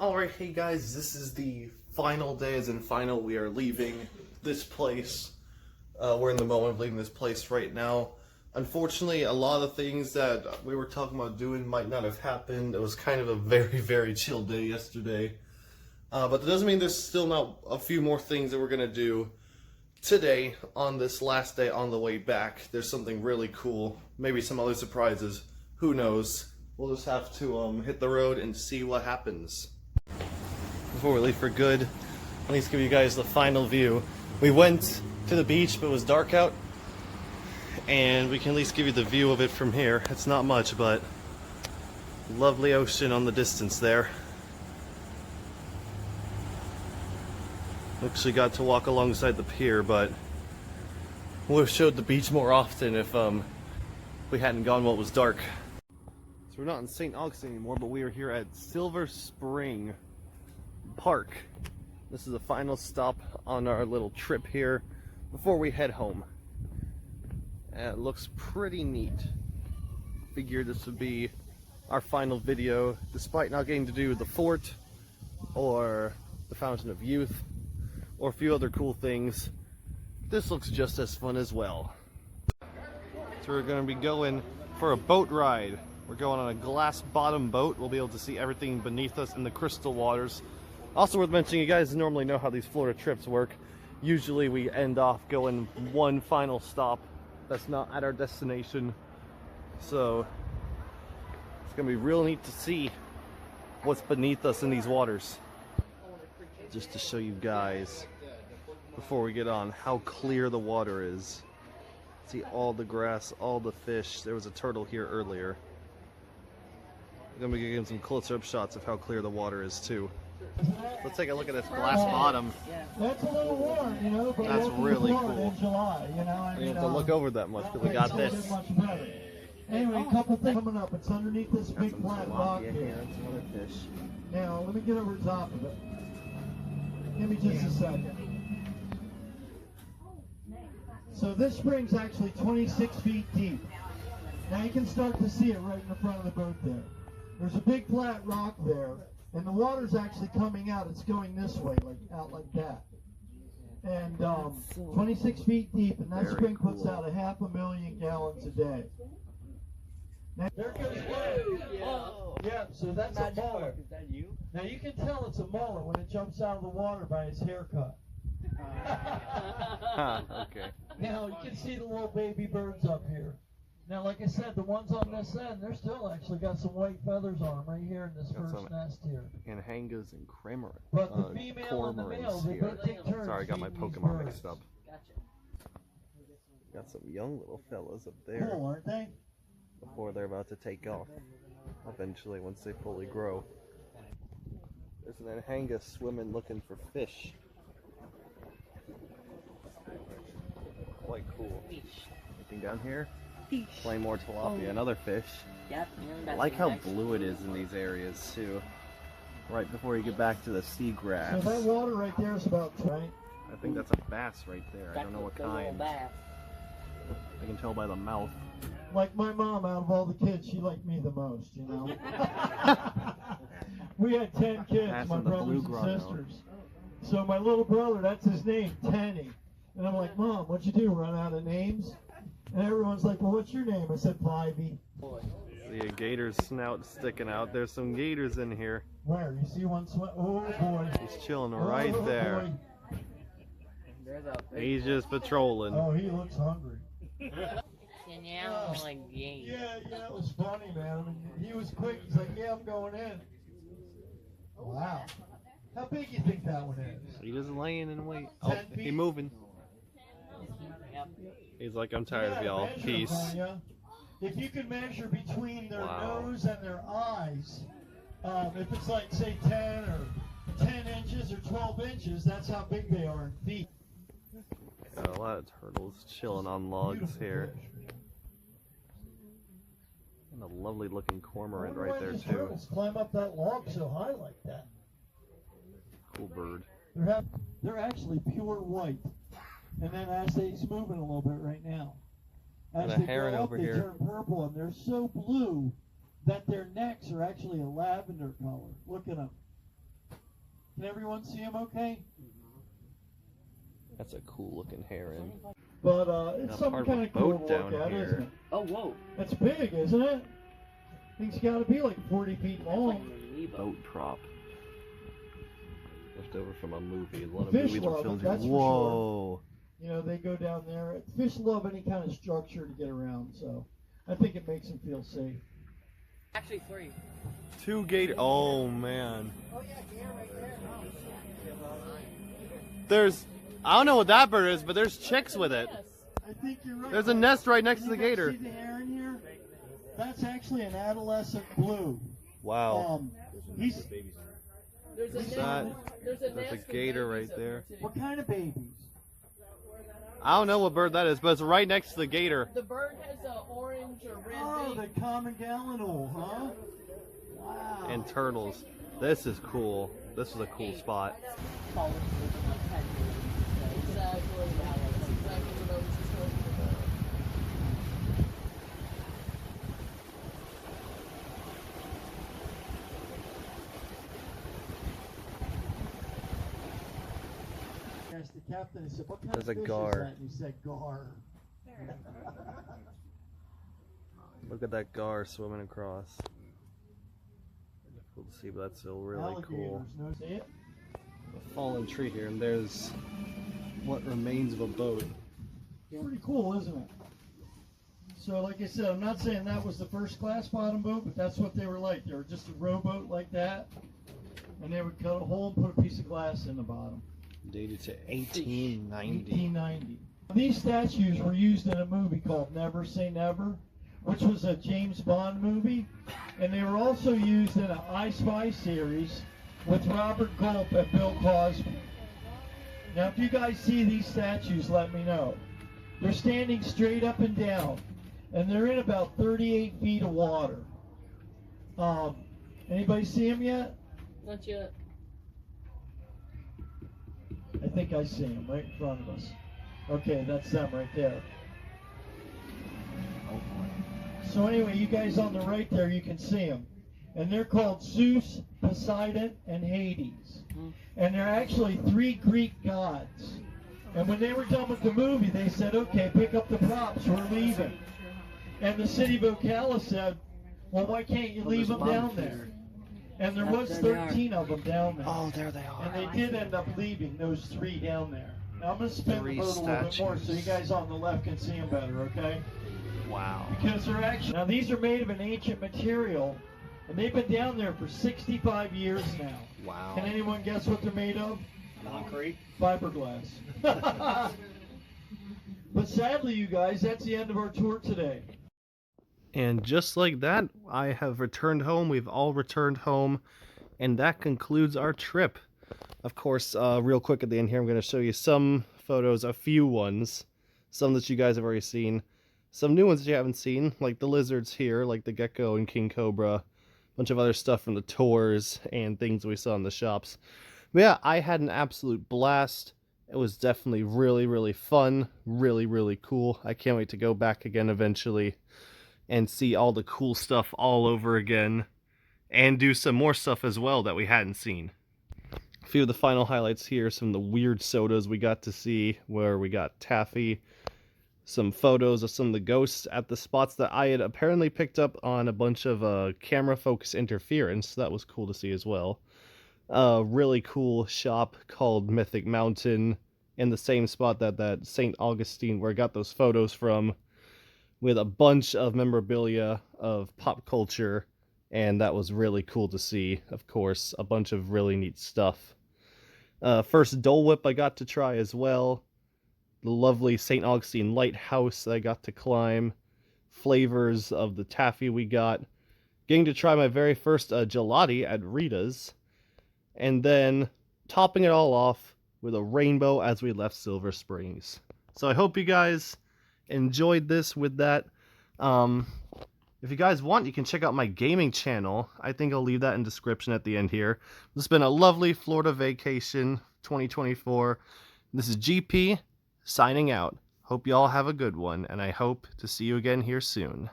Alright, hey guys, this is the final day, as in final. We are leaving this place. We're in the moment of leaving this place right now. Unfortunately, a lot of things that we were talking about doing might not have happened. It was kind of a very, very chill day yesterday. But that doesn't mean there's still not a few more things that we're going to do today on this last day on the way back. There's something really cool. Maybe some other surprises. Who knows? We'll just have to hit the road and see what happens. Before we leave for good, at least give you guys the final view. We went to the beach, but it was dark out, and we can at least give you the view of it from here. It's not much, but lovely ocean on the distance there. Actually got to walk alongside the pier, but would have showed the beach more often if we hadn't gone while it was dark. So we're not in St. Augustine anymore, but we are here at Silver Spring Park. This is the final stop on our little trip here before we head home. And it looks pretty neat. Figured this would be our final video, despite not getting to do the fort or the Fountain of Youth or a few other cool things. This looks just as fun as well. So we're going to be going for a boat ride. We're going on a glass bottom boat. We'll be able to see everything beneath us in the crystal waters. Also worth mentioning, you guys normally know how these Florida trips work. Usually we end off going one final stop that's not at our destination. So it's gonna be real neat to see what's beneath us in these waters. Just to show you guys, before we get on, how clear the water is. See all the grass, all the fish. There was a turtle here earlier. I'm gonna be getting some closer up shots of how clear the water is too. Let's take a look at this glass bottom. That's a little warm, you know. But that's really cool. In July, you know. We don't have to look over that much because we got this. Anyway, a couple things coming up. It's underneath this big flat rock here. Fish. Now, let me get over the top of it. Give me just a second. So this spring's actually 26 feet deep. Now you can start to see it right in the front of the boat there. There's a big flat rock there. And the water's actually coming out. It's going this way, out like that. And 26 feet deep, and that spring puts out 500,000 gallons a day. Now, there goes one. Yeah, so that's a mullet. Is that you? Now you can tell it's a mullet when it jumps out of the water by its haircut. Okay. Now you can see the little baby birds up here. Now, like I said, the ones on this end, they're still actually got some white feathers on them right here in this first nest here. Anhangas and cormorants. But the female and the male, they take turns. Sorry, I got my Pokemon mixed up. Got some young little fellas up there. Cool, aren't they? Before they're about to take off. Eventually, once they fully grow. There's an Anhanga swimming looking for fish. Quite cool. Anything down here? Plain more tilapia, another fish. Yep. I like how blue it is in these areas too. Right before you get back to the seagrass. So that water right there is about, right? I think that's a bass right there. I don't know what kind. I can tell by the mouth. Like my mom, out of all the kids, she liked me the most, you know. We had 10 kids, my brothers and sisters. So my little brother, that's his name, Tenny. And I'm like, Mom, what'd you do, run out of names? And everyone's like, well, what's your name? I said, Flybee. See a gator's snout sticking out. There's some gators in here. Where? You see one swim? Oh, boy. He's chilling right there. He's just patrolling. Oh, he looks hungry. Yeah, it was funny, man. I mean, he was quick. He's like, yeah, I'm going in. Wow. How big do you think that one is? He's just laying in wait. Oh, he's moving. He's like, I'm tired of y'all. Peace. If you could measure between their nose and their eyes, if it's like, say, 10 or 10 inches or 12 inches, that's how big they are in feet. Got a lot of turtles chilling on logs here. And a lovely looking cormorant right there, too. Turtles climb up that log so high like that. Cool bird. They're actually pure white. And then as he's moving a little bit right now, as and a heron over here. They turn purple, and they're so blue that their necks are actually a lavender color. Look at them. Can everyone see him okay? That's a cool looking heron. But it's Got something part of kind a of cool to boat look down at, here. isn't it? Oh, whoa. It's big, isn't it? Thing's got to be like 40 feet long. Boat prop. Left over from a movie. A lot of Fish movies were love filmed it, here. that's for Whoa. You know, they go down there. Fish love any kind of structure to get around, so I think it makes them feel safe. Actually, for you. 2 gator. Oh man. Oh yeah, gator right there. There's, I don't know what that bird is, but there's chicks with it. I think you're right. There's a nest right next to the gator. See the heron here? That's actually an adolescent blue. Wow. He's There's a There's a gator right there. what kind of babies? I don't know what bird that is, but it's right next to the gator. The bird has an orange or red Oh, beak. the common gallinule, huh? Wow. And turtles. This is cool. This is a cool spot. Exactly. That's exactly what I was just talking about. Asked the captain, he said, what kind There's of a fish gar. is that? And he said, gar. Look at that gar swimming across. Cool to see, but that's still really cool. Alligators, no, see it? A fallen tree here, and there's what remains of a boat. Pretty cool, isn't it? So, like I said, I'm not saying that was the first class bottom boat, but that's what they were like. They were just a rowboat like that, and they would cut a hole and put a piece of glass in the bottom. Dated to 1890. 1890. These statues were used in a movie called Never Say Never, which was a James Bond movie, and they were also used in an I Spy series with Robert Culp and Bill Cosby. Now, if you guys see these statues, let me know. They're standing straight up and down, and they're in about 38 feet of water. Anybody see them yet? Not yet. I think I see them right in front of us. Okay, that's them right there. So anyway, you guys on the right there, you can see them. And they're called Zeus, Poseidon, and Hades. And they're actually 3 Greek gods. And when they were done with the movie, they said, okay, pick up the props, we're leaving. And the city of Ocala said, well, why can't you leave them down there? And there was 13 of them down there. Oh, there they are. And they did end up leaving those 3 down there. Now I'm going to spin the 3 boat a little bit more so statues. you guys on the left can see them better, okay? Wow. Because they're actually, now these are made of an ancient material, and they've been down there for 65 years now. Wow. Can anyone guess what they're made of? Concrete? Fiberglass. But sadly, you guys, that's the end of our tour today. And just like that, I have returned home. We've all returned home. And that concludes our trip. Of course, real quick at the end here, I'm going to show you some photos, a few ones. Some that you guys have already seen. Some new ones that you haven't seen, like the lizards here, like the gecko and king cobra. A bunch of other stuff from the tours and things we saw in the shops. But yeah, I had an absolute blast. It was definitely really, really fun. Really, really cool. I can't wait to go back again eventually and see all the cool stuff all over again. And do some more stuff as well that we hadn't seen. A few of the final highlights here. Some of the weird sodas we got to see, where we got taffy. Some photos of some of the ghosts at the spots that I had apparently picked up on a bunch of camera focus interference. That was cool to see as well. A really cool shop called Mythic Mountain in the same spot that St. Augustine where I got those photos from, with a bunch of memorabilia of pop culture, and that was really cool to see. Of course, a bunch of really neat stuff. First Dole Whip I got to try as well. The lovely St. Augustine Lighthouse that I got to climb. Flavors of the taffy we got. Getting to try my very first gelati at Rita's. And then topping it all off with a rainbow as we left Silver Springs. So I hope you guys enjoyed this with that. If you guys want, you can check out my gaming channel. I think I'll leave that in description at the end here. This has been a lovely Florida vacation 2024. This is GP signing out. Hope you all have a good one, and I hope to see you again here soon.